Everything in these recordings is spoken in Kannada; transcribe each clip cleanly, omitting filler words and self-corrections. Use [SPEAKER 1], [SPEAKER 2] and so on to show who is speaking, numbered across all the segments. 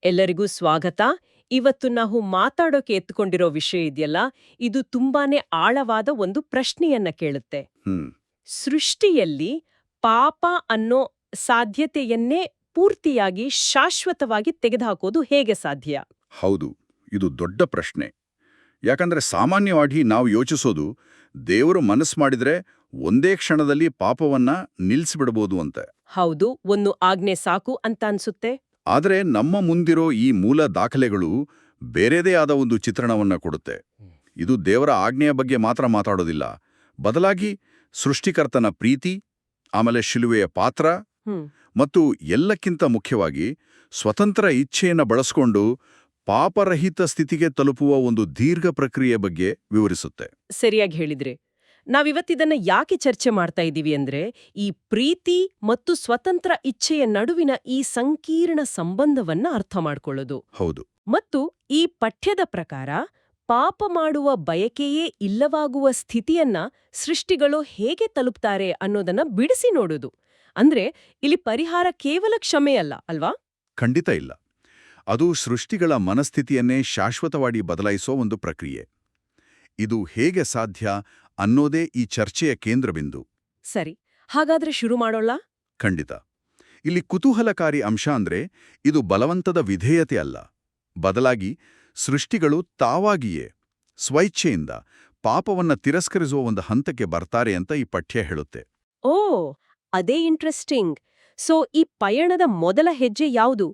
[SPEAKER 1] ಎಲ್ಲರಿಗೂ ಸ್ವಾಗತ. ಇವತ್ತು ನಾವು ಮಾತಾಡೋಕೆ ಎತ್ಕೊಂಡಿರೋ ವಿಷಯ ಇದೆಯಲ್ಲ, ಇದು ತುಂಬಾನೇ ಆಳವಾದ ಒಂದು ಪ್ರಶ್ನೆಯನ್ನ ಕೇಳುತ್ತೆ.
[SPEAKER 2] ಹ್ಮ್
[SPEAKER 1] ಸೃಷ್ಟಿಯಲ್ಲಿ ಪಾಪ ಅನ್ನೋ ಸಾಧ್ಯತೆಯನ್ನೇ ಪೂರ್ತಿಯಾಗಿ ಶಾಶ್ವತವಾಗಿ ತೆಗೆದುಹಾಕೋದು ಹೇಗೆ ಸಾಧ್ಯ?
[SPEAKER 2] ಹೌದು, ಇದು ದೊಡ್ಡ ಪ್ರಶ್ನೆ. ಯಾಕಂದ್ರೆ ಸಾಮಾನ್ಯವಾಗಿ ನಾವು ಯೋಚಿಸೋದು ದೇವರು ಮನಸ್ಸು ಮಾಡಿದ್ರೆ ಒಂದೇ ಕ್ಷಣದಲ್ಲಿ ಪಾಪವನ್ನ ನಿಲ್ಲಿಸಿಬಿಡಬಹುದು ಅಂತ.
[SPEAKER 1] ಹೌದು, ಒಂದು ಆಜ್ಞೆ ಸಾಕು ಅಂತ ಅನ್ಸುತ್ತೆ.
[SPEAKER 2] ಆದರೆ ನಮ್ಮ ಮುಂದಿರೋ ಈ ಮೂಲ ದಾಖಲೆಗಳು ಬೇರೆದೇ ಆದ ಒಂದು ಚಿತ್ರಣವನ್ನ ಕೊಡುತ್ತೆ. ಇದು ದೇವರ ಆಜ್ಞೆಯ ಬಗ್ಗೆ ಮಾತ್ರ ಮಾತಾಡೋದಿಲ್ಲ, ಬದಲಾಗಿ ಸೃಷ್ಟಿಕರ್ತನ ಪ್ರೀತಿ, ಆಮೇಲೆ ಶಿಲುವೆಯ ಪಾತ್ರ
[SPEAKER 1] ಹ್ಮ್
[SPEAKER 2] ಮತ್ತು ಎಲ್ಲಕ್ಕಿಂತ ಮುಖ್ಯವಾಗಿ ಸ್ವತಂತ್ರ ಇಚ್ಛೆಯನ್ನು ಬಳಸಿಕೊಂಡು ಪಾಪರಹಿತ ಸ್ಥಿತಿಗೆ ತಲುಪುವ ಒಂದು ದೀರ್ಘ ಪ್ರಕ್ರಿಯೆ ಬಗ್ಗೆ ವಿವರಿಸುತ್ತೆ.
[SPEAKER 1] ಸರಿಯಾಗಿ ಹೇಳಿದ್ರಿ. ನಾವಿವತ್ತಿದನ್ನ ಯಾಕೆ ಚರ್ಚೆ ಮಾಡ್ತಾ ಇದ್ದೀವಿ ಅಂದ್ರೆ, ಈ ಪ್ರೀತಿ ಮತ್ತು ಸ್ವತಂತ್ರ ಇಚ್ಛೆಯ ನಡುವಿನ ಈ ಸಂಕೀರ್ಣ ಸಂಬಂಧವನ್ನ ಅರ್ಥ ಮಾಡ್ಕೊಳ್ಳೋದು.
[SPEAKER 2] ಹೌದು,
[SPEAKER 1] ಮತ್ತು ಈ ಪಠ್ಯದ ಪ್ರಕಾರ ಪಾಪ ಮಾಡುವ ಬಯಕೆಯೇ ಇಲ್ಲವಾಗುವ ಸ್ಥಿತಿಯನ್ನ ಸೃಷ್ಟಿಗಳು ಹೇಗೆ ತಲುಪ್ತಾರೆ ಅನ್ನೋದನ್ನ ಬಿಡಿಸಿ ನೋಡೋದು. ಅಂದ್ರೆ ಇಲ್ಲಿ ಪರಿಹಾರ ಕೇವಲ ಕ್ಷಮೆಯಲ್ಲ ಅಲ್ವಾ?
[SPEAKER 2] ಖಂಡಿತ ಇಲ್ಲ. ಅದು ಸೃಷ್ಟಿಗಳ ಮನಸ್ಥಿತಿಯನ್ನೇ ಶಾಶ್ವತವಾಗಿ ಬದಲಾಯಿಸೋ ಒಂದು ಪ್ರಕ್ರಿಯೆ. ಇದು ಹೇಗೆ ಸಾಧ್ಯ ಅನ್ನೋದೇ ಈ ಚರ್ಚೆಯ ಕೇಂದ್ರಬಿಂದು.
[SPEAKER 1] ಸರಿ, ಹಾಗಾದ್ರೆ ಶುರು ಮಾಡೋಲ್ಲ?
[SPEAKER 2] ಖಂಡಿತ. ಇಲ್ಲಿ ಕುತೂಹಲಕಾರಿ ಅಂಶ ಅಂದ್ರೆ ಇದು ಬಲವಂತದ ವಿಧೇಯತೆ ಅಲ್ಲ, ಬದಲಾಗಿ ಸೃಷ್ಟಿಗಳು ತಾವಾಗಿಯೇ ಸ್ವೈಚ್ಛೆಯಿಂದ ಪಾಪವನ್ನ ತಿರಸ್ಕರಿಸುವ ಒಂದು ಹಂತಕ್ಕೆ ಬರ್ತಾರೆ ಅಂತ ಈ ಪಠ್ಯ ಹೇಳುತ್ತೆ.
[SPEAKER 1] ಓ, ಅದೇ ಇಂಟ್ರೆಸ್ಟಿಂಗ್. ಸೊ ಈ ಪಯಣದ ಮೊದಲ ಹೆಜ್ಜೆ ಯಾವುದು?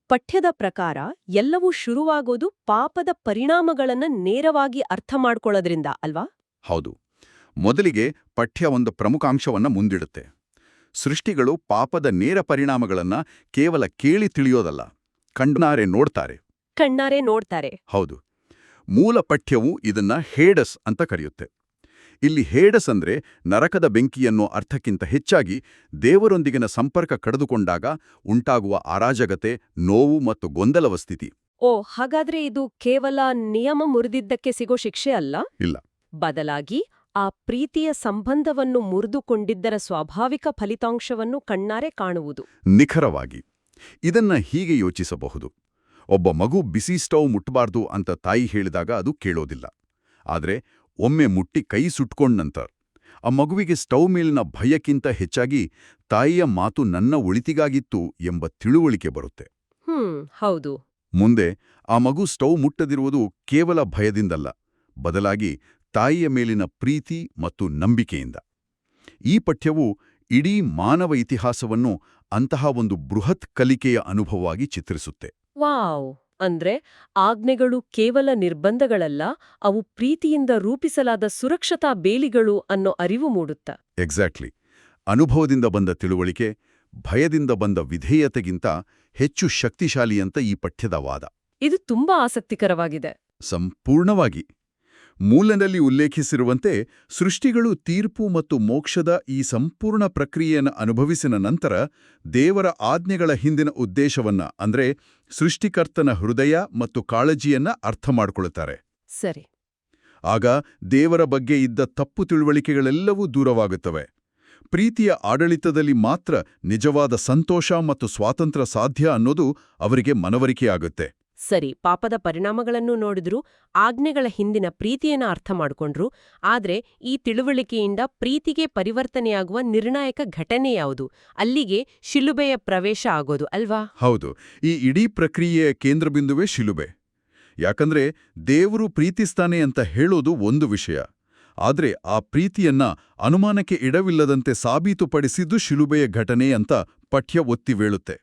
[SPEAKER 1] ಪಠ್ಯದ ಪ್ರಕಾರ ಎಲ್ಲವೂ ಶುರುವಾಗೋದು ಪಾಪದ ಪರಿಣಾಮಗಳನ್ನ ನೇರವಾಗಿ ಅರ್ಥ ಮಾಡ್ಕೊಳ್ಳೋದ್ರಿಂದ ಅಲ್ವಾ?
[SPEAKER 2] ಹೌದು. ಮೊದಲಿಗೆ ಪಠ್ಯ ಒಂದು ಪ್ರಮುಖ ಅಂಶವನ್ನ ಮುಂದಿಡುತ್ತೆ. ಸೃಷ್ಟಿಗಳು ಪಾಪದ ನೇರ ಪರಿಣಾಮಗಳನ್ನ ಕೇವಲ ಕೇಳಿ ತಿಳಿಯೋದಲ್ಲ, ಕಣ್ಣಾರೆ ನೋಡ್ತಾರೆ.
[SPEAKER 1] ಕಣ್ಣಾರೆ ನೋಡ್ತಾರೆ.
[SPEAKER 2] ಹೌದು. ಮೂಲ ಪಠ್ಯವು ಇದನ್ನ ಹೇಡಸ್ ಅಂತ ಕರೆಯುತ್ತೆ. ಇಲ್ಲಿ ಹೇಡಸ್ ಅಂದ್ರೆ ನರಕದ ಬೆಂಕಿಯನ್ನೋ ಅರ್ಥಕ್ಕಿಂತ ಹೆಚ್ಚಾಗಿ ದೇವರೊಂದಿಗಿನ ಸಂಪರ್ಕ ಕಡಿದುಕೊಂಡಾಗ ಉಂಟಾಗುವ ಅರಾಜಕತೆ, ನೋವು ಮತ್ತು ಗೊಂದಲವ ಸ್ಥಿತಿ.
[SPEAKER 1] ಓ, ಹಾಗಾದ್ರೆ ಇದು ಕೇವಲ ನಿಯಮ ಮುರಿದಿದ್ದಕ್ಕೆ ಸಿಗೋ ಶಿಕ್ಷೆ ಅಲ್ಲ?
[SPEAKER 2] ಇಲ್ಲ.
[SPEAKER 1] ಬದಲಾಗಿ ಆ ಪ್ರೀತಿಯ ಸಂಬಂಧವನ್ನು ಮುರಿದುಕೊಂಡಿದ್ದರ ಸ್ವಾಭಾವಿಕ ಫಲಿತಾಂಶವನ್ನು ಕಣ್ಣಾರೆ ಕಾಣುವುದು.
[SPEAKER 2] ನಿಖರವಾಗಿ. ಇದನ್ನ ಹೀಗೆ ಯೋಚಿಸಬಹುದು. ಒಬ್ಬ ಮಗು ಬಿಸಿ ಸ್ಟವ್ ಮುಟ್ಟಬಾರ್ದು ಅಂತ ತಾಯಿ ಹೇಳಿದಾಗ ಅದು ಕೇಳೋದಿಲ್ಲ. ಆದ್ರೆ ಒಮ್ಮೆ ಮುಟ್ಟಿ ಕೈ ಸುಟ್ಕೊಂಡ ನಂತರ ಆ ಮಗುವಿಗೆ ಸ್ಟವ್ ಮೇಲಿನ ಭಯಕ್ಕಿಂತ ಹೆಚ್ಚಾಗಿ ತಾಯಿಯ ಮಾತು ನನ್ನ ಒಳಿತಿಗಾಗಿತ್ತು ಎಂಬ ತಿಳುವಳಿಕೆ ಬರುತ್ತೆ.
[SPEAKER 1] ಹೌದು.
[SPEAKER 2] ಮುಂದೆ ಆ ಮಗು ಸ್ಟವ್ ಮುಟ್ಟದಿರುವುದು ಕೇವಲ ಭಯದಿಂದಲ್ಲ, ಬದಲಾಗಿ ತಾಯಿಯ ಮೇಲಿನ ಪ್ರೀತಿ ಮತ್ತು ನಂಬಿಕೆಯಿಂದ. ಈ ಪಠ್ಯವು ಇಡೀ ಮಾನವ ಇತಿಹಾಸವನ್ನು ಅಂತಹ ಒಂದು ಬೃಹತ್ ಕಲಿಕೆಯ ಅನುಭವವಾಗಿ ಚಿತ್ರಿಸುತ್ತೆ.
[SPEAKER 1] ವಾವ್! ಅಂದ್ರೆ ಆಜ್ಞೆಗಳು ಕೇವಲ ನಿರ್ಬಂಧಗಳಲ್ಲ, ಅವು ಪ್ರೀತಿಯಿಂದ ರೂಪಿಸಲಾದ ಸುರಕ್ಷತಾ ಬೇಲಿಗಳು ಅನ್ನೋ ಅರಿವು ಮೂಡುತ್ತ.
[SPEAKER 2] ಎಕ್ಸಾಕ್ಟ್ಲಿ. ಅನುಭವದಿಂದ ಬಂದ ತಿಳುವಳಿಕೆ, ಭಯದಿಂದ ಬಂದ ವಿಧೇಯತೆಗಿಂತ ಹೆಚ್ಚು ಶಕ್ತಿಶಾಲಿ ಅಂತ ಈ ಪಠ್ಯದ ವಾದ.
[SPEAKER 1] ಇದು ತುಂಬಾ ಆಸಕ್ತಿಕರವಾಗಿದೆ.
[SPEAKER 2] ಸಂಪೂರ್ಣವಾಗಿ. ಮೂಲದಲ್ಲಿ ಉಲ್ಲೇಖಿಸಿರುವಂತೆ ಸೃಷ್ಟಿಗಳು ತೀರ್ಪು ಮತ್ತು ಮೋಕ್ಷದ ಈ ಸಂಪೂರ್ಣ ಪ್ರಕ್ರಿಯೆಯನ್ನು ಅನುಭವಿಸಿದ ನಂತರ ದೇವರ ಆಜ್ಞೆಗಳ ಹಿಂದಿನ ಉದ್ದೇಶವನ್ನ ಅಂದ್ರೆ ಸೃಷ್ಟಿಕರ್ತನ ಹೃದಯ ಮತ್ತು ಕಾಳಜಿಯನ್ನ ಅರ್ಥ ಮಾಡಿಕೊಳ್ಳುತ್ತಾರೆ.
[SPEAKER 1] ಸರಿ.
[SPEAKER 2] ಆಗ ದೇವರ ಬಗ್ಗೆ ಇದ್ದ ತಪ್ಪು ತಿಳುವಳಿಕೆಗಳೆಲ್ಲವೂ ದೂರವಾಗುತ್ತವೆ. ಪ್ರೀತಿಯ ಆಡಳಿತದಲ್ಲಿ ಮಾತ್ರ ನಿಜವಾದ ಸಂತೋಷ ಮತ್ತು ಸ್ವಾತಂತ್ರ್ಯ ಸಾಧ್ಯ ಅನ್ನೋದು ಅವರಿಗೆ ಮನವರಿಕೆಯಾಗುತ್ತೆ.
[SPEAKER 1] ಸರಿ, ಪಾಪದ ಪರಿಣಾಮಗಳನ್ನು ನೋಡಿದ್ರು, ಆಜ್ಞೆಗಳ ಹಿಂದಿನ ಪ್ರೀತಿಯನ್ನ ಅರ್ಥ ಮಾಡಿಕೊಂಡ್ರು. ಆದ್ರೆ ಈ ತಿಳುವಳಿಕೆಯಿಂದ ಪ್ರೀತಿಗೆ ಪರಿವರ್ತನೆಯಾಗುವ ನಿರ್ಣಾಯಕ ಘಟನೆ ಯಾವುದು? ಅಲ್ಲಿಗೆ ಶಿಲುಬೆಯ ಪ್ರವೇಶ ಆಗೋದು ಅಲ್ವಾ?
[SPEAKER 2] ಹೌದು. ಈ ಇಡೀ ಪ್ರಕ್ರಿಯೆಯ ಕೇಂದ್ರಬಿಂದುವೇ ಶಿಲುಬೆ. ಯಾಕಂದ್ರೆ ದೇವರು ಪ್ರೀತಿಸ್ತಾನೆ ಅಂತ ಹೇಳೋದು ಒಂದು ವಿಷಯ, ಆದ್ರೆ ಆ ಪ್ರೀತಿಯನ್ನ ಅನುಮಾನಕ್ಕೆ ಇಡವಿಲ್ಲದಂತೆ ಸಾಬೀತುಪಡಿಸಿದ್ದು ಶಿಲುಬೆಯ ಘಟನೆ ಅಂತ ಪಠ್ಯ ಒತ್ತಿವೇಳುತ್ತೆ.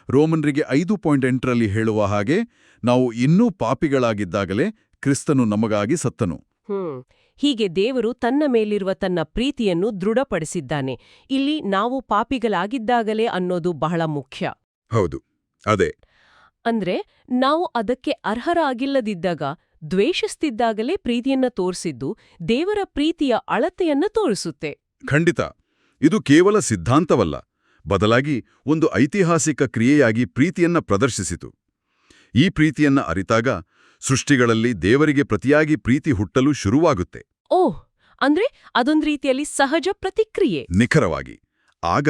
[SPEAKER 2] ರೋಮನ್ರಿಗೆ 5:8ರಲ್ಲಿ ಹೇಳುವ ಹಾಗೆ, ನಾವು ಇನ್ನೂ ಪಾಪಿಗಳಾಗಿದ್ದಾಗಲೇ ಕ್ರಿಸ್ತನು ನಮಗಾಗಿ ಸತ್ತನು.
[SPEAKER 1] ಹೀಗೆ ದೇವರು ತನ್ನ ಮೇಲಿರುವ ತನ್ನ ಪ್ರೀತಿಯನ್ನು ದೃಢಪಡಿಸಿದ್ದಾನೆ. ಇಲ್ಲಿ ನಾವು ಪಾಪಿಗಳಾಗಿದ್ದಾಗಲೇ ಅನ್ನೋದು ಬಹಳ ಮುಖ್ಯ.
[SPEAKER 2] ಹೌದು, ಅದೇ.
[SPEAKER 1] ಅಂದ್ರೆ ನಾವು ಅದಕ್ಕೆ ಅರ್ಹರಾಗಿಲ್ಲದಿದ್ದಾಗ, ದ್ವೇಷಿಸ್ತಿದ್ದಾಗಲೇ ಪ್ರೀತಿಯನ್ನ ತೋರಿಸಿದ್ದು ದೇವರ ಪ್ರೀತಿಯ ಅಳತೆಯನ್ನ ತೋರಿಸುತ್ತೆ.
[SPEAKER 2] ಖಂಡಿತ. ಇದು ಕೇವಲ ಸಿದ್ಧಾಂತವಲ್ಲ, ಬದಲಾಗಿ ಒಂದು ಐತಿಹಾಸಿಕ ಕ್ರಿಯೆಯಾಗಿ ಪ್ರೀತಿಯನ್ನ ಪ್ರದರ್ಶಿಸಿತು. ಈ ಪ್ರೀತಿಯನ್ನ ಅರಿತಾಗ ಸೃಷ್ಟಿಗಳಲ್ಲಿ ದೇವರಿಗೆ ಪ್ರತಿಯಾಗಿ ಪ್ರೀತಿ ಹುಟ್ಟಲು ಶುರುವಾಗುತ್ತೆ.
[SPEAKER 1] ಓಹ್, ಅಂದ್ರೆ ಅದೊಂದು ರೀತಿಯಲ್ಲಿ ಸಹಜ ಪ್ರತಿಕ್ರಿಯೆ.
[SPEAKER 2] ನಿಖರವಾಗಿ. ಆಗ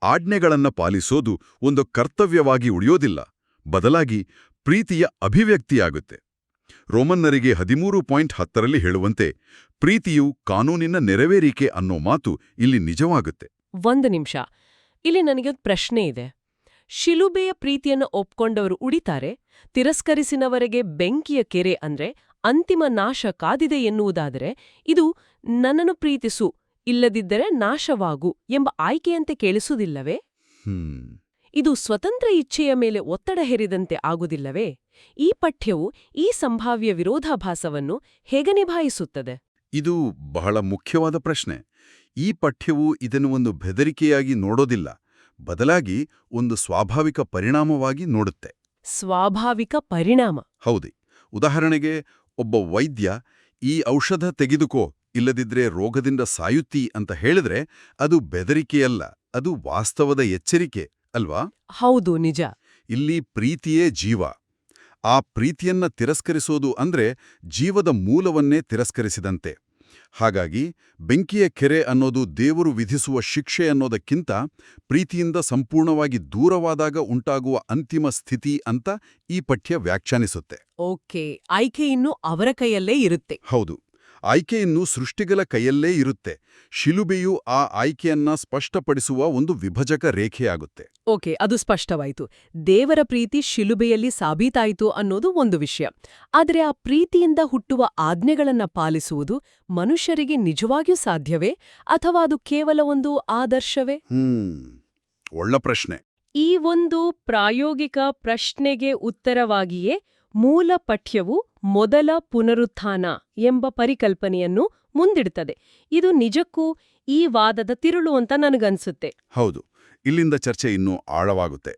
[SPEAKER 2] ಆಜ್ಞೆಗಳನ್ನ ಪಾಲಿಸೋದು ಒಂದು ಕರ್ತವ್ಯವಾಗಿ ಉಳಿಯೋದಿಲ್ಲ, ಬದಲಾಗಿ ಪ್ರೀತಿಯ ಅಭಿವ್ಯಕ್ತಿಯಾಗುತ್ತೆ. ರೋಮನ್ನರಿಗೆ 13.10ರಲ್ಲಿ ಹೇಳುವಂತೆ ಪ್ರೀತಿಯು ಕಾನೂನಿನ ನೆರವೇರಿಕೆ ಅನ್ನೋ ಮಾತು ಇಲ್ಲಿ ನಿಜವಾಗುತ್ತೆ.
[SPEAKER 1] ಒಂದು ನಿಮಿಷ, ಇಲ್ಲಿ ನನಗೊಂದು ಪ್ರಶ್ನೆ ಇದೆ. ಶಿಲುಬೆಯ ಪ್ರೀತಿಯನ್ನು ಒಪ್ಕೊಂಡವರು ಉಳಿತಾರೆ, ತಿರಸ್ಕರಿಸಿನವರೆಗೆ ಬೆಂಕಿಯ ಕೆರೆ ಅಂದ್ರೆ ಅಂತಿಮ ನಾಶ ಕಾದಿದೆ ಎನ್ನುವುದಾದರೆ, ಇದು ನನ್ನನ್ನು ಪ್ರೀತಿಸು, ಇಲ್ಲದಿದ್ದರೆ ನಾಶವಾಗು ಎಂಬ ಆಯ್ಕೆಯಂತೆ ಕೇಳಿಸುವುದಿಲ್ಲವೇ? ಇದು ಸ್ವತಂತ್ರ ಇಚ್ಛೆಯ ಮೇಲೆ ಒತ್ತಡ ಹೇರಿದಂತೆ ಆಗುವುದಿಲ್ಲವೇ? ಈ ಪಠ್ಯವು ಈ ಸಂಭಾವ್ಯ ವಿರೋಧಾಭಾಸವನ್ನು ಹೇಗೆ ನಿಭಾಯಿಸುತ್ತದೆ?
[SPEAKER 2] ಇದು ಬಹಳ ಮುಖ್ಯವಾದ ಪ್ರಶ್ನೆ. ಈ ಪಠ್ಯವು ಇದನ್ನು ಒಂದು ಬೆದರಿಕೆಯಾಗಿ ನೋಡೋದಿಲ್ಲ, ಬದಲಾಗಿ ಒಂದು ಸ್ವಾಭಾವಿಕ ಪರಿಣಾಮವಾಗಿ ನೋಡುತ್ತೆ.
[SPEAKER 1] ಸ್ವಾಭಾವಿಕ ಪರಿಣಾಮ?
[SPEAKER 2] ಹೌದು. ಉದಾಹರಣೆಗೆ, ಒಬ್ಬ ವೈದ್ಯ ಈ ಔಷಧ ತೆಗೆದುಕೋ, ಇಲ್ಲದಿದ್ರೆ ರೋಗದಿಂದ ಸಾಯುತ್ತೀ ಅಂತ ಹೇಳಿದ್ರೆ ಅದು ಬೆದರಿಕೆಯಲ್ಲ, ಅದು ವಾಸ್ತವದ ಎಚ್ಚರಿಕೆ ಅಲ್ವಾ?
[SPEAKER 1] ಹೌದು, ನಿಜ.
[SPEAKER 2] ಇಲ್ಲಿ ಪ್ರೀತಿಯೇ ಜೀವ. ಆ ಪ್ರೀತಿಯನ್ನ ತಿರಸ್ಕರಿಸೋದು ಅಂದ್ರೆ ಜೀವದ ಮೂಲವನ್ನೇ ತಿರಸ್ಕರಿಸಿದಂತೆ. ಹಾಗಾಗಿ ಬೆಂಕಿಯ ಕೆರೆ ಅನ್ನೋದು ದೇವರು ವಿಧಿಸುವ ಶಿಕ್ಷೆ ಅನ್ನೋದಕ್ಕಿಂತ ಪ್ರೀತಿಯಿಂದ ಸಂಪೂರ್ಣವಾಗಿ ದೂರವಾದಾಗ ಉಂಟಾಗುವ ಅಂತಿಮ ಸ್ಥಿತಿ ಅಂತ ಈ ಪಠ್ಯ ವ್ಯಾಖ್ಯಾನಿಸುತ್ತೆ.
[SPEAKER 1] ಓಕೆ, ಆಯ್ಕೆ ಇನ್ನು ಅವರ ಕೈಯಲ್ಲೇ ಇರುತ್ತೆ.
[SPEAKER 2] ಹೌದು, ಆಯ್ಕೆಯನ್ನು ಸೃಷ್ಟಿಗಳ ಕೈಯಲ್ಲೇ ಇರುತ್ತೆ. ಶಿಲುಬೆಯು ಆ ಆಯ್ಕೆಯನ್ನ ಸ್ಪಷ್ಟಪಡಿಸುವ ಒಂದು ವಿಭಜಕ ರೇಖೆಯಾಗುತ್ತೆ.
[SPEAKER 1] ಓಕೆ, ಅದು ಸ್ಪಷ್ಟವಾಯಿತು. ದೇವರ ಪ್ರೀತಿ ಶಿಲುಬೆಯಲ್ಲಿ ಸಾಬೀತಾಯಿತು ಅನ್ನೋದು ಒಂದು ವಿಷಯ. ಆದರೆ ಆ ಪ್ರೀತಿಯಿಂದ ಹುಟ್ಟುವ ಆಜ್ಞೆಗಳನ್ನ ಪಾಲಿಸುವುದು ಮನುಷ್ಯರಿಗೆ ನಿಜವಾಗಿಯೂ ಸಾಧ್ಯವೇ, ಅಥವಾ ಅದು ಕೇವಲ ಒಂದು ಆದರ್ಶವೇ?
[SPEAKER 2] ಒಳ್ಳೆ ಪ್ರಶ್ನೆ.
[SPEAKER 1] ಈ ಒಂದು ಪ್ರಾಯೋಗಿಕ ಪ್ರಶ್ನೆಗೆ ಉತ್ತರವಾಗಿಯೇ ಮೂಲ ಪಠ್ಯವು ಮೊದಲ ಪುನರುತ್ಥಾನ ಎಂಬ ಪರಿಕಲ್ಪನೆಯನ್ನು ಮುಂದಿಡುತ್ತದೆ. ಇದು ನಿಜಕ್ಕೂ ಈ ವಾದದ ತಿರುಳು ಅಂತ ನನಗನ್ಸುತ್ತೆ.
[SPEAKER 2] ಹೌದು, ಇಲ್ಲಿಂದ ಚರ್ಚೆ ಇನ್ನೂ ಆಳವಾಗುತ್ತೆ.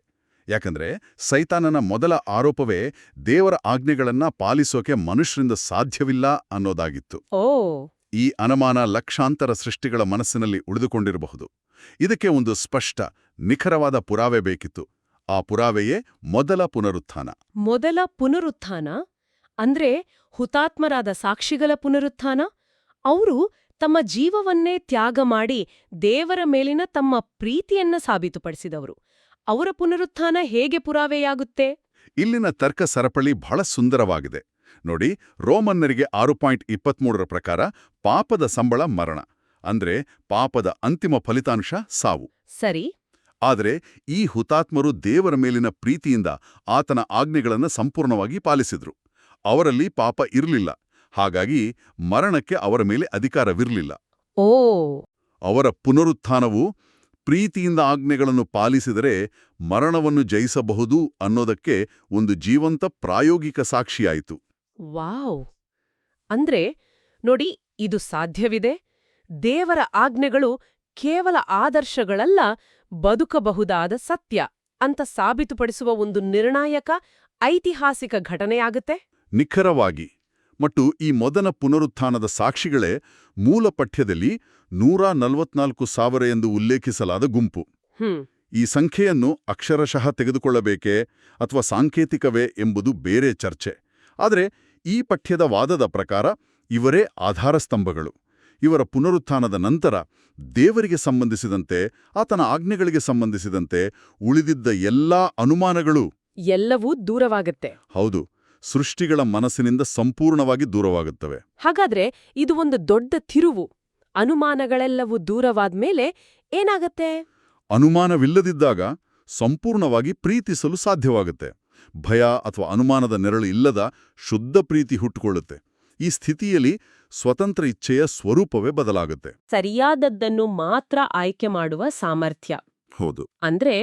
[SPEAKER 2] ಯಾಕಂದ್ರೆ ಸೈತಾನನ ಮೊದಲ ಆರೋಪವೇ ದೇವರ ಆಜ್ಞೆಗಳನ್ನ ಪಾಲಿಸೋಕೆ ಮನುಷ್ಯರಿಂದ ಸಾಧ್ಯವಿಲ್ಲ ಅನ್ನೋದಾಗಿತ್ತು. ಈ ಅನುಮಾನ ಲಕ್ಷಾಂತರ ಸೃಷ್ಟಿಗಳ ಮನಸ್ಸಿನಲ್ಲಿ ಉಳಿದುಕೊಂಡಿರಬಹುದು. ಇದಕ್ಕೆ ಒಂದು ಸ್ಪಷ್ಟ, ನಿಖರವಾದ ಪುರಾವೆ ಬೇಕಿತ್ತು. ಆ ಪುರಾವೆಯೇ ಮೊದಲ ಪುನರುತ್ಥಾನ.
[SPEAKER 1] ಮೊದಲ ಪುನರುತ್ಥಾನ ಅಂದ್ರೆ ಹುತಾತ್ಮರಾದ ಸಾಕ್ಷಿಗಳ ಪುನರುತ್ಥಾನ. ಅವರು ತಮ್ಮ ಜೀವವನ್ನೇ ತ್ಯಾಗ ಮಾಡಿ ದೇವರ ಮೇಲಿನ ತಮ್ಮ ಪ್ರೀತಿಯನ್ನ ಸಾಬೀತುಪಡಿಸಿದವರು. ಅವರ ಪುನರುತ್ಥಾನ ಹೇಗೆ ಪುರಾವೆಯಾಗುತ್ತೆ?
[SPEAKER 2] ಇಲ್ಲಿನ ತರ್ಕ ಸರಪಳಿ ಬಹಳ ಸುಂದರವಾಗಿದೆ ನೋಡಿ. ರೋಮನ್ನರಿಗೆ 6.23 ಪ್ರಕಾರ ಪಾಪದ ಸಂಬಳ ಮರಣ, ಅಂದ್ರೆ ಪಾಪದ ಅಂತಿಮ ಫಲಿತಾಂಶ ಸಾವು.
[SPEAKER 1] ಸರಿ.
[SPEAKER 2] ಆದರೆ ಈ ಹುತಾತ್ಮರು ದೇವರ ಮೇಲಿನ ಪ್ರೀತಿಯಿಂದ ಆತನ ಆಜ್ಞೆಗಳನ್ನು ಸಂಪೂರ್ಣವಾಗಿ ಪಾಲಿಸಿದ್ರು. ಅವರಲ್ಲಿ ಪಾಪ ಇರಲಿಲ್ಲ, ಹಾಗಾಗಿ ಮರಣಕ್ಕೆ ಅವರ ಮೇಲೆ ಅಧಿಕಾರವಿರಲಿಲ್ಲ. ಅವರ ಪುನರುತ್ಥಾನವು ಪ್ರೀತಿಯಿಂದ ಆಜ್ಞೆಗಳನ್ನು ಪಾಲಿಸಿದರೆ ಮರಣವನ್ನು ಜಯಿಸಬಹುದು ಅನ್ನೋದಕ್ಕೆ ಒಂದು ಜೀವಂತ ಪ್ರಾಯೋಗಿಕ ಸಾಕ್ಷಿಯಾಯಿತು.
[SPEAKER 1] ವಾವ್! ಅಂದ್ರೆ ನೋಡಿ, ಇದು ಸಾಧ್ಯವಿದೆ. ದೇವರ ಆಜ್ಞೆಗಳು ಕೇವಲ ಆದರ್ಶಗಳಲ್ಲ, ಬದುಕಬಹುದಾದ ಸತ್ಯ ಅಂತ ಸಾಬೀತುಪಡಿಸುವ ಒಂದು ನಿರ್ಣಾಯಕ ಐತಿಹಾಸಿಕ ಘಟನೆಯಾಗುತ್ತೆ.
[SPEAKER 2] ನಿಖರವಾಗಿ. ಮತ್ತು ಈ ಮೊದಲ ಪುನರುತ್ಥಾನದ ಸಾಕ್ಷಿಗಳೇ ಮೂಲ ಪಠ್ಯದಲ್ಲಿ 144,000 ಎಂದು ಉಲ್ಲೇಖಿಸಲಾದ ಗುಂಪು. ಈ ಸಂಖ್ಯೆಯನ್ನು ಅಕ್ಷರಶಃ ತೆಗೆದುಕೊಳ್ಳಬೇಕೇ ಅಥವಾ ಸಾಂಕೇತಿಕವೇ ಎಂಬುದು ಬೇರೆ ಚರ್ಚೆ. ಆದರೆ ಈ ಪಠ್ಯದ ವಾದದ ಪ್ರಕಾರ ಇವರೇ ಆಧಾರಸ್ತಂಭಗಳು. ಇವರ ಪುನರುತ್ಥಾನದ ನಂತರ ದೇವರಿಗೆ ಸಂಬಂಧಿಸಿದಂತೆ, ಆತನ ಆಜ್ಞೆಗಳಿಗೆ ಸಂಬಂಧಿಸಿದಂತೆ ಉಳಿದಿದ್ದ ಎಲ್ಲಾ ಅನುಮಾನಗಳು
[SPEAKER 1] ಎಲ್ಲವೂ ದೂರವಾಗುತ್ತೆ.
[SPEAKER 2] ಹೌದು, ಸೃಷ್ಟಿಗಳ ಮನಸ್ಸಿನಿಂದ ಸಂಪೂರ್ಣವಾಗಿ ದೂರವಾಗುತ್ತವೆ.
[SPEAKER 1] ಹಾಗಾದ್ರೆ ಇದು ಒಂದು ದೊಡ್ಡ ತಿರುವು. ಅನುಮಾನಗಳೆಲ್ಲವೂ ದೂರವಾದ್ಮೇಲೆ ಏನಾಗತ್ತೆ?
[SPEAKER 2] ಅನುಮಾನವಿಲ್ಲದಿದ್ದಾಗ ಸಂಪೂರ್ಣವಾಗಿ ಪ್ರೀತಿಸಲು ಸಾಧ್ಯವಾಗುತ್ತೆ. ಭಯ ಅಥವಾ ಅನುಮಾನದ ನೆರಳು ಇಲ್ಲದ ಶುದ್ಧ ಪ್ರೀತಿ ಹುಟ್ಟುಕೊಳ್ಳುತ್ತೆ. ಈ ಸ್ಥಿತಿಯಲ್ಲಿ ಸ್ವತಂತ್ರ ಇಚ್ಛೆಯ ಸ್ವರೂಪವೇ ಬದಲಾಗುತ್ತೆ.
[SPEAKER 1] ಸರಿಯಾದದ್ದನ್ನು ಮಾತ್ರ ಆಯ್ಕೆ ಮಾಡುವ ಸಾಮರ್ಥ್ಯ.
[SPEAKER 2] ಹೌದು.
[SPEAKER 1] ಅಂದ್ರೆ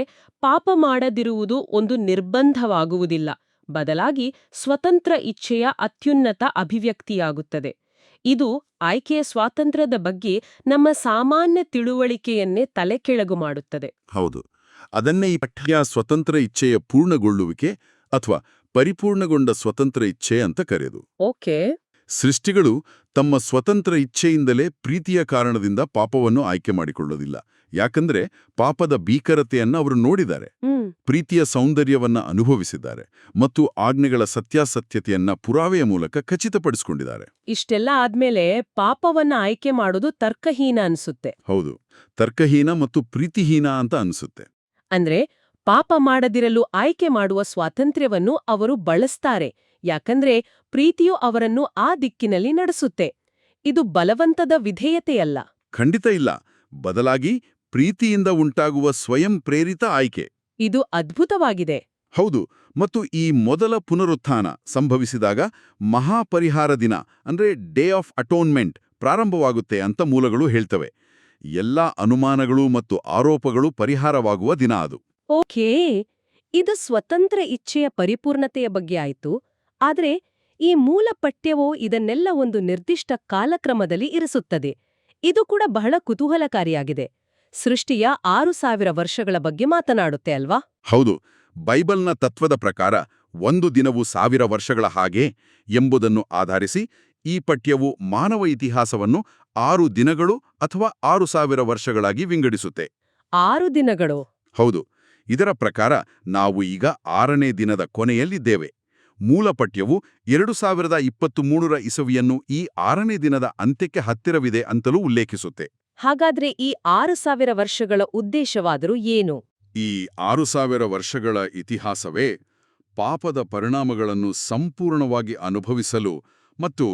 [SPEAKER 1] ಪಾಪ ಮಾಡದಿರುವುದು ಒಂದು ನಿರ್ಬಂಧವಾಗುವುದಿಲ್ಲ, ಬದಲಾಗಿ ಸ್ವತಂತ್ರ ಇಚ್ಛೆಯ ಅತ್ಯುನ್ನತ ಅಭಿವ್ಯಕ್ತಿಯಾಗುತ್ತದೆ. ಇದು ಆಯ್ಕೆಯ ಸ್ವಾತಂತ್ರ್ಯದ ಬಗ್ಗೆ ನಮ್ಮ ಸಾಮಾನ್ಯ ತಿಳುವಳಿಕೆಯನ್ನೇ ತಲೆಕೆಳಗು ಮಾಡುತ್ತದೆ.
[SPEAKER 2] ಹೌದು, ಅದನ್ನೇ ಈ ಪಠ್ಯ ಸ್ವತಂತ್ರ ಇಚ್ಛೆಯ ಪೂರ್ಣಗೊಳ್ಳುವಿಕೆ ಅಥವಾ ಪರಿಪೂರ್ಣಗೊಂಡ ಸ್ವತಂತ್ರ ಇಚ್ಛೆ ಅಂತ ಕರೆಯೋದು.
[SPEAKER 1] ಓಕೆ.
[SPEAKER 2] ಸೃಷ್ಟಿಗಳು ತಮ್ಮ ಸ್ವತಂತ್ರ ಇಚ್ಛೆಯಿಂದಲೇ ಪ್ರೀತಿಯ ಕಾರಣದಿಂದ ಪಾಪವನ್ನು ಆಯ್ಕೆ ಮಾಡಿಕೊಳ್ಳೋದಿಲ್ಲ. ಯಾಕಂದ್ರೆ ಪಾಪದ ಭೀಕರತೆಯನ್ನ ಅವರು ನೋಡಿದ್ದಾರೆ, ಪ್ರೀತಿಯ ಸೌಂದರ್ಯವನ್ನ ಅನುಭವಿಸಿದ್ದಾರೆ ಮತ್ತು ಆಜ್ಞೆಗಳ ಸತ್ಯಾಸತ್ಯತೆಯನ್ನ ಪುರಾವೆಯ ಮೂಲಕ ಖಚಿತಪಡಿಸಿಕೊಂಡಿದ್ದಾರೆ.
[SPEAKER 1] ಇಷ್ಟೆಲ್ಲ ಆದ್ಮೇಲೆ ಪಾಪವನ್ನ ಆಯ್ಕೆ ಮಾಡೋದು ತರ್ಕಹೀನ ಅನ್ಸುತ್ತೆ.
[SPEAKER 2] ಹೌದು, ತರ್ಕಹೀನ ಮತ್ತು ಪ್ರೀತಿಹೀನ ಅಂತ ಅನ್ಸುತ್ತೆ.
[SPEAKER 1] ಅಂದ್ರೆ ಪಾಪ ಮಾಡದಿರಲು ಆಯ್ಕೆ ಮಾಡುವ ಸ್ವಾತಂತ್ರ್ಯವನ್ನು ಅವರು ಬಳಸ್ತಾರೆ, ಯಾಕಂದ್ರೆ ಪ್ರೀತಿಯು ಅವರನ್ನು ಆ ದಿಕ್ಕಿನಲ್ಲಿ ನಡೆಸುತ್ತೆ. ಇದು ಬಲವಂತದ ವಿಧೇಯತೆಯಲ್ಲ.
[SPEAKER 2] ಖಂಡಿತ ಇಲ್ಲ, ಬದಲಾಗಿ ಪ್ರೀತಿಯಿಂದ ಉಂಟಾಗುವ ಸ್ವಯಂ ಪ್ರೇರಿತ ಆಯ್ಕೆ.
[SPEAKER 1] ಇದು ಅದ್ಭುತವಾಗಿದೆ.
[SPEAKER 2] ಹೌದು, ಮತ್ತು ಈ ಮೊದಲ ಪುನರುತ್ಥಾನ ಸಂಭವಿಸಿದಾಗ ಮಹಾಪರಿಹಾರ ದಿನ ಅಂದ್ರೆ ಡೇ ಆಫ್ ಅಟೋನ್ಮೆಂಟ್ ಪ್ರಾರಂಭವಾಗುತ್ತೆ ಅಂತ ಮೂಲಗಳು ಹೇಳ್ತವೆ. ಎಲ್ಲಾ ಅನುಮಾನಗಳು ಮತ್ತು ಆರೋಪಗಳು ಪರಿಹಾರವಾಗುವ ದಿನ ಅದು.
[SPEAKER 1] ಓಕೇ, ಇದು ಸ್ವತಂತ್ರ ಇಚ್ಛೆಯ ಪರಿಪೂರ್ಣತೆಯ ಬಗ್ಗೆ ಆಯ್ತು. ಆದ್ರೆ ಈ ಮೂಲ ಪಠ್ಯವು ಇದನ್ನೆಲ್ಲ ಒಂದು ನಿರ್ದಿಷ್ಟ ಕಾಲಕ್ರಮದಲ್ಲಿ ಇರಿಸುತ್ತದೆ. ಇದು ಕೂಡ ಬಹಳ ಕುತೂಹಲಕಾರಿಯಾಗಿದೆ. ಸೃಷ್ಟಿಯ 6000 ವರ್ಷಗಳ ಬಗ್ಗೆ ಮಾತನಾಡುತ್ತೆ ಅಲ್ವಾ?
[SPEAKER 2] ಹೌದು, ಬೈಬಲ್ನ ತತ್ವದ ಪ್ರಕಾರ ಒಂದು ದಿನವು 1000 ವರ್ಷಗಳ ಹಾಗೆ ಎಂಬುದನ್ನು ಆಧರಿಸಿ ಈ ಪಠ್ಯವು ಮಾನವ ಇತಿಹಾಸವನ್ನು 6 ದಿನಗಳು ಅಥವಾ 6000 ವರ್ಷಗಳಾಗಿ ವಿಂಗಡಿಸುತ್ತೆ.
[SPEAKER 1] 6 ದಿನಗಳು?
[SPEAKER 2] ಹೌದು, ಇದರ ಪ್ರಕಾರ ನಾವು ಈಗ 6ನೇ ದಿನದ ಕೊನೆಯಲ್ಲಿದ್ದೇವೆ. ಮೂಲ ಪಠ್ಯವು 2023 ಇಸವಿಯನ್ನು ಈ 6ನೇ ದಿನದ ಅಂತ್ಯಕ್ಕೆ ಹತ್ತಿರವಿದೆ ಅಂತಲೂ ಉಲ್ಲೇಖಿಸುತ್ತೆ.
[SPEAKER 1] ಹಾಗಾದ್ರೆ ಈ 6000 ವರ್ಷಗಳ ಉದ್ದೇಶವಾದರೂ ಏನು?
[SPEAKER 2] ಈ 6000 ವರ್ಷಗಳ ಇತಿಹಾಸವೇ ಪಾಪದ ಪರಿಣಾಮಗಳನ್ನು ಸಂಪೂರ್ಣವಾಗಿ ಅನುಭವಿಸಲು ಮತ್ತು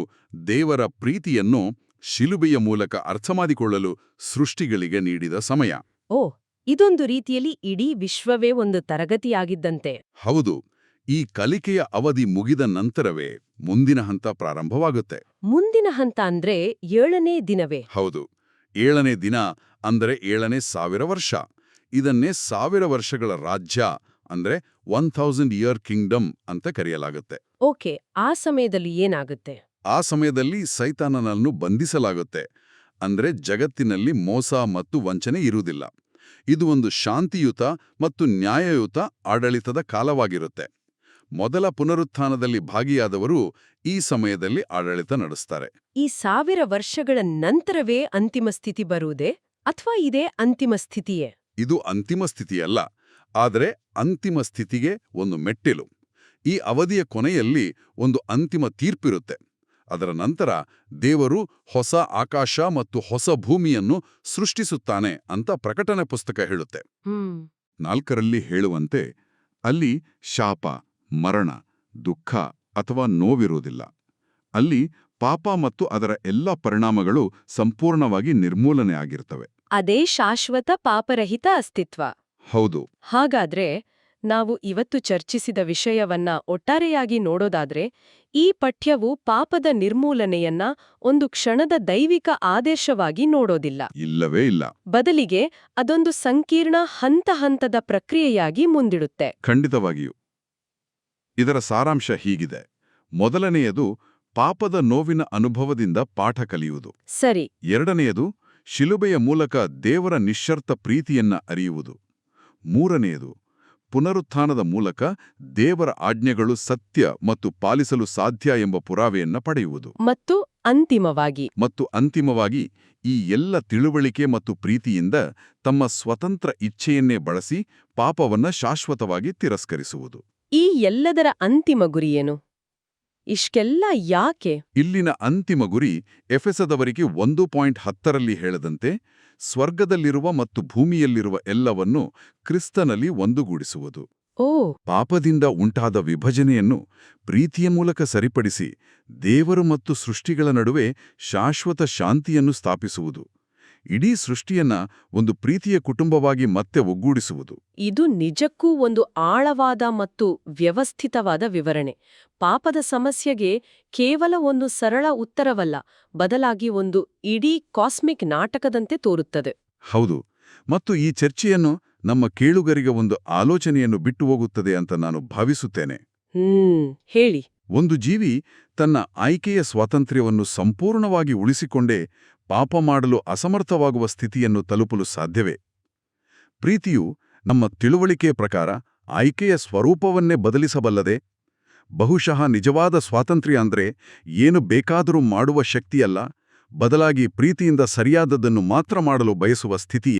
[SPEAKER 2] ದೇವರ ಪ್ರೀತಿಯನ್ನು ಶಿಲುಬೆಯ ಮೂಲಕ ಅರ್ಥಮಾಡಿಕೊಳ್ಳಲು ಸೃಷ್ಟಿಗಳಿಗೆ ನೀಡಿದ ಸಮಯ.
[SPEAKER 1] ಓ, ಇದೊಂದು ರೀತಿಯಲ್ಲಿ ಇಡೀ ವಿಶ್ವವೇ ಒಂದು ತರಗತಿಯಾಗಿದ್ದಂತೆ.
[SPEAKER 2] ಹೌದು, ಈ ಕಲಿಕೆಯ ಅವಧಿ ಮುಗಿದ ನಂತರವೇ ಮುಂದಿನ ಹಂತ ಪ್ರಾರಂಭವಾಗುತ್ತೆ.
[SPEAKER 1] ಮುಂದಿನ ಹಂತ ಅಂದ್ರೆ 7ನೇ ದಿನವೇ?
[SPEAKER 2] ಹೌದು, 7ನೇ ದಿನ ಅಂದರೆ 7ನೇ 1000 ವರ್ಷ. ಇದನ್ನೇ 1000 ವರ್ಷಗಳ ರಾಜ್ಯ ಅಂದ್ರೆ 1000 ಇಯರ್ ಕಿಂಗ್ಡಮ್ ಅಂತ ಕರೆಯಲಾಗುತ್ತೆ.
[SPEAKER 1] ಓಕೆ, ಆ ಸಮಯದಲ್ಲಿ ಏನಾಗುತ್ತೆ?
[SPEAKER 2] ಆ ಸಮಯದಲ್ಲಿ ಸೈತಾನನನ್ನು ಬಂಧಿಸಲಾಗುತ್ತೆ. ಅಂದ್ರೆ ಜಗತ್ತಿನಲ್ಲಿ ಮೋಸ ಮತ್ತು ವಂಚನೆ ಇರುವುದಿಲ್ಲ. ಇದು ಒಂದು ಶಾಂತಿಯುತ ಮತ್ತು ನ್ಯಾಯಯುತ ಆಡಳಿತದ ಕಾಲವಾಗಿರುತ್ತೆ. ಮೊದಲ ಪುನರುತ್ಥಾನದಲ್ಲಿ ಭಾಗಿಯಾದವರು ಈ ಸಮಯದಲ್ಲಿ ಆಡಳಿತ ನಡೆಸ್ತಾರೆ.
[SPEAKER 1] ಈ 1000 ವರ್ಷಗಳ ನಂತರವೇ ಅಂತಿಮ ಸ್ಥಿತಿ ಬರುವುದೇ ಅಥವಾ ಇದೇ ಅಂತಿಮ ಸ್ಥಿತಿಯೇ?
[SPEAKER 2] ಇದು ಅಂತಿಮ ಸ್ಥಿತಿಯಲ್ಲ, ಆದರೆ ಅಂತಿಮ ಸ್ಥಿತಿಗೆ ಒಂದು ಮೆಟ್ಟಿಲು. ಈ ಅವಧಿಯ ಕೊನೆಯಲ್ಲಿ ಒಂದು ಅಂತಿಮ ತೀರ್ಪಿರುತ್ತೆ. ಅದರ ನಂತರ ದೇವರು ಹೊಸ ಆಕಾಶ ಮತ್ತು ಹೊಸ ಭೂಮಿಯನ್ನು ಸೃಷ್ಟಿಸುತ್ತಾನೆ ಅಂತ ಪ್ರಕಟಣೆ ಪುಸ್ತಕ ಹೇಳುತ್ತೆ. 4ರಲ್ಲಿ ಹೇಳುವಂತೆ ಅಲ್ಲಿ ಶಾಪ, ಮರಣ, ದುಃಖ ಅಥವಾ ನೋವಿರುವುದಿಲ್ಲ. ಅಲ್ಲಿ ಪಾಪ ಮತ್ತು ಅದರ ಎಲ್ಲ ಪರಿಣಾಮಗಳು ಸಂಪೂರ್ಣವಾಗಿ ನಿರ್ಮೂಲನೆ ಆಗಿರ್ತವೆ.
[SPEAKER 1] ಅದೇ ಶಾಶ್ವತ ಪಾಪರಹಿತ ಅಸ್ತಿತ್ವ.
[SPEAKER 2] ಹೌದು.
[SPEAKER 1] ಹಾಗಾದ್ರೆ ನಾವು ಇವತ್ತು ಚರ್ಚಿಸಿದ ವಿಷಯವನ್ನ ಒಟ್ಟಾರೆಯಾಗಿ ನೋಡೋದಾದ್ರೆ ಈ ಪಠ್ಯವು ಪಾಪದ ನಿರ್ಮೂಲನೆಯನ್ನ ಒಂದು ಕ್ಷಣದ ದೈವಿಕ ಆದೇಶವಾಗಿ ನೋಡೋದಿಲ್ಲ.
[SPEAKER 2] ಇಲ್ಲವೇ ಇಲ್ಲ.
[SPEAKER 1] ಬದಲಿಗೆ ಅದೊಂದು ಸಂಕೀರ್ಣ ಹಂತದ ಪ್ರಕ್ರಿಯೆಯಾಗಿ ಮುಂದಿಡುತ್ತೆ.
[SPEAKER 2] ಖಂಡಿತವಾಗಿಯೂ. ಇದರ ಸಾರಾಂಶ ಹೀಗಿದೆ. ಮೊದಲನೆಯದು ಪಾಪದ ನೋವಿನ ಅನುಭವದಿಂದ ಪಾಠ ಕಲಿಯುವುದು.
[SPEAKER 1] ಸರಿ.
[SPEAKER 2] 2ನೆಯದು ಶಿಲುಬೆಯ ಮೂಲಕ ದೇವರ ನಿಶ್ಶರ್ತ ಪ್ರೀತಿಯನ್ನ ಅರಿಯುವುದು. 3ನೆಯದು ಪುನರುತ್ಥಾನದ ಮೂಲಕ ದೇವರ ಆಜ್ಞೆಗಳು ಸತ್ಯ ಮತ್ತು ಪಾಲಿಸಲು ಸಾಧ್ಯ ಎಂಬ ಪುರಾವೆಯನ್ನ ಪಡೆಯುವುದು.
[SPEAKER 1] ಮತ್ತು
[SPEAKER 2] ಅಂತಿಮವಾಗಿ ಈ ಎಲ್ಲ ತಿಳುವಳಿಕೆ ಮತ್ತು ಪ್ರೀತಿಯಿಂದ ತಮ್ಮ ಸ್ವತಂತ್ರ ಇಚ್ಛೆಯನ್ನೇ ಬಳಸಿ ಪಾಪವನ್ನ ಶಾಶ್ವತವಾಗಿ ತಿರಸ್ಕರಿಸುವುದು.
[SPEAKER 1] ಈ ಎಲ್ಲದರ ಅಂತಿಮ ಗುರಿಯೇನು? ಇಷ್ಟೆಲ್ಲ ಯಾಕೆ?
[SPEAKER 2] ಇಲ್ಲಿನ ಅಂತಿಮ ಗುರಿ ಎಫೆಸದವರಿಗೆ 1:10ರಲ್ಲಿ ಹೇಳದಂತೆ ಸ್ವರ್ಗದಲ್ಲಿರುವ ಮತ್ತು ಭೂಮಿಯಲ್ಲಿರುವ ಎಲ್ಲವನ್ನೂ ಕ್ರಿಸ್ತನಲ್ಲಿ ಒಂದುಗೂಡಿಸುವುದು. ಪಾಪದಿಂದ ಉಂಟಾದ ವಿಭಜನೆಯನ್ನು ಪ್ರೀತಿಯ ಮೂಲಕ ಸರಿಪಡಿಸಿ ದೇವರು ಮತ್ತು ಸೃಷ್ಟಿಗಳ ನಡುವೆ ಶಾಶ್ವತ ಶಾಂತಿಯನ್ನು ಸ್ಥಾಪಿಸುವುದು. ಇಡೀ ಸೃಷ್ಟಿಯನ್ನ ಒಂದು ಪ್ರೀತಿಯ ಕುಟುಂಬವಾಗಿ ಮತ್ತೆ ಒಗ್ಗೂಡಿಸುವುದು.
[SPEAKER 1] ಇದು ನಿಜಕ್ಕೂ ಒಂದು ಆಳವಾದ ಮತ್ತು ವ್ಯವಸ್ಥಿತವಾದ ವಿವರಣೆ. ಪಾಪದ ಸಮಸ್ಯೆಗೆ ಕೇವಲ ಒಂದು ಸರಳ ಉತ್ತರವಲ್ಲ, ಬದಲಾಗಿ ಒಂದು ಇಡೀ ಕಾಸ್ಮಿಕ್ ನಾಟಕದಂತೆ ತೋರುತ್ತದೆ.
[SPEAKER 2] ಹೌದು, ಮತ್ತು ಈ ಚರ್ಚೆಯನ್ನು ನಮ್ಮ ಕೇಳುಗರಿಗೆ ಒಂದು ಆಲೋಚನೆಯನ್ನು ಬಿಟ್ಟು ಹೋಗುತ್ತದೆ ಅಂತ ನಾನು ಭಾವಿಸುತ್ತೇನೆ.
[SPEAKER 1] ಹೇಳಿ.
[SPEAKER 2] ಒಂದು ಜೀವಿ ತನ್ನ ಆಯ್ಕೆಯ ಸ್ವಾತಂತ್ರ್ಯವನ್ನು ಸಂಪೂರ್ಣವಾಗಿ ಉಳಿಸಿಕೊಂಡೇ ಪಾಪ ಮಾಡಲು ಅಸಮರ್ಥವಾಗುವ ಸ್ಥಿತಿಯನ್ನು ತಲುಪಲು ಸಾಧ್ಯವೇ? ಪ್ರೀತಿಯು ನಮ್ಮ ತಿಳುವಳಿಕೆಯ ಪ್ರಕಾರ ಆಯ್ಕೆಯ ಸ್ವರೂಪವನ್ನೇ ಬದಲಿಸಬಲ್ಲದೆ? ಬಹುಶಃ ನಿಜವಾದ ಸ್ವಾತಂತ್ರ್ಯ ಅಂದ್ರೆ ಏನು ಬೇಕಾದರೂ ಮಾಡುವ ಶಕ್ತಿಯಲ್ಲ, ಬದಲಾಗಿ ಪ್ರೀತಿಯಿಂದ ಸರಿಯಾದದ್ದನ್ನು ಮಾತ್ರ ಮಾಡಲು ಬಯಸುವ ಸ್ಥಿತಿ.